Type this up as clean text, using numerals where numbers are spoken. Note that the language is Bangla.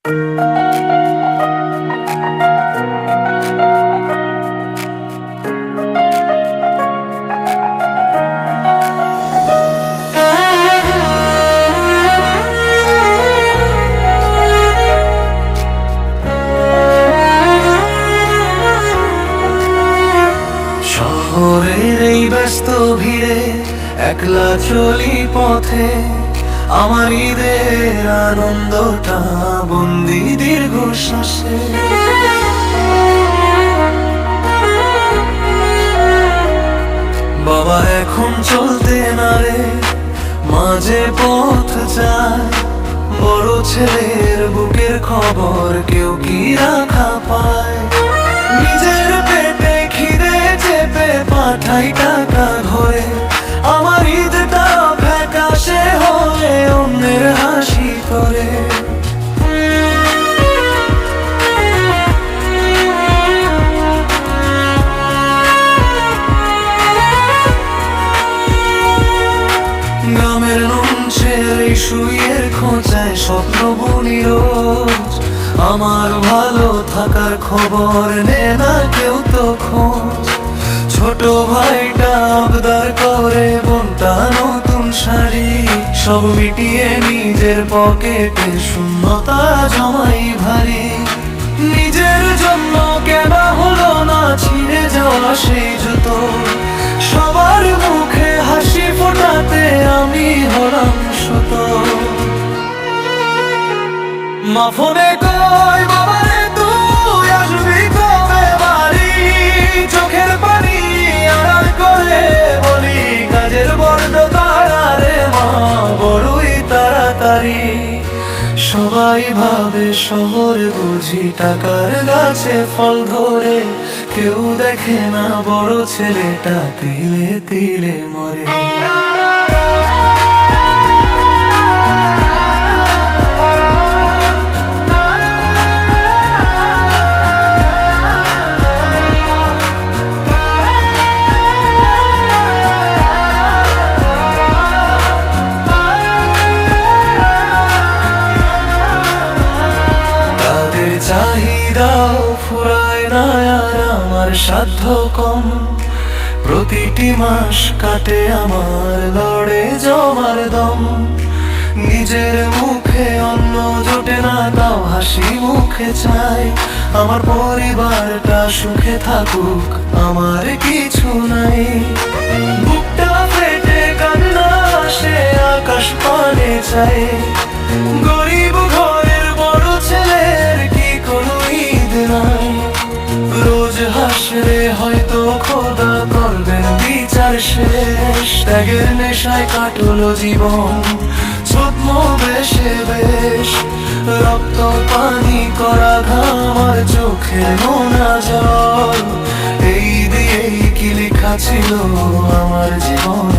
শহরের এই ব্যস্ত ভিড়ে একলা চলি পথে, আমার ঈদের আনন্দটা বন্দি দীর্ঘশ্বাসে। বাবা এখন চলতে না রে, মাঝে পথ যায়, বড় ছেলের বুকের খবর কেউ কি রাখা পায়? নিজের পেটে খিদে চেপে পাঠাই টাকা ঘরে, আমার ঈদটা ফ্যাকাশে হয়ে অন্যের হাসি করে। গ্রামের লঞ্চের এই শুয়ের খোঁজায় স্বপ্ন বুনি রোজ, আমার ভালো থাকার খবর নে না কেউ তো খোঁজ। ছোট ভাইটা আবদার করে বোনটা নতুন শাড়ি, সব মিটিয়ে নিজের পকেটে শূন্যতা জমাই ভারী। নিজের জন্য কেনা হলো না ছিঁড়ে যাওয়া সেই জুতো, সবার মুখে হাসি ফোটাতে আমি হলাম শত। মা ফোনে কই বাবারে তুই আসবি কবে বাড়ি, চোখের পানি আড়াল করে বলি কাজের বড্ড তাড়া রে মা, বড়ই তাড়াতাড়ি। সবাই ভাবে শহর বুঝি টাকার গাছে ফল ধরে, কেউ দেখে না বড় ছেলেটা তিলে তিলে মরে। চাহিদাও ফুরায় না আর আমার সাধ্য কম, প্রতিটি মাস কাটে আমার লড়ে জমার দম। নিজের মুখে অন্ন জোটে না তাও হাসি মুখে চাই, আমার পরিবারটা সুখে থাকুক আমার কিছু নাই। বুকটা ফেটে কান্না আসে আকাশ পানে চাই, গরিব ঘরের বড় ছেলের কি কোনো ঈদ নাই। রোজ হাসরে হয়তো খোদা করবেন বিচার শেষ, ত্যাগের নেশায় কাটলো জীবন ছদ্ম বেশে বেশ। রক্ত পানি করা ঘাম আর চোখের নোনা জল, এই দিয়েই কি লেখা ছিল আমার জীবন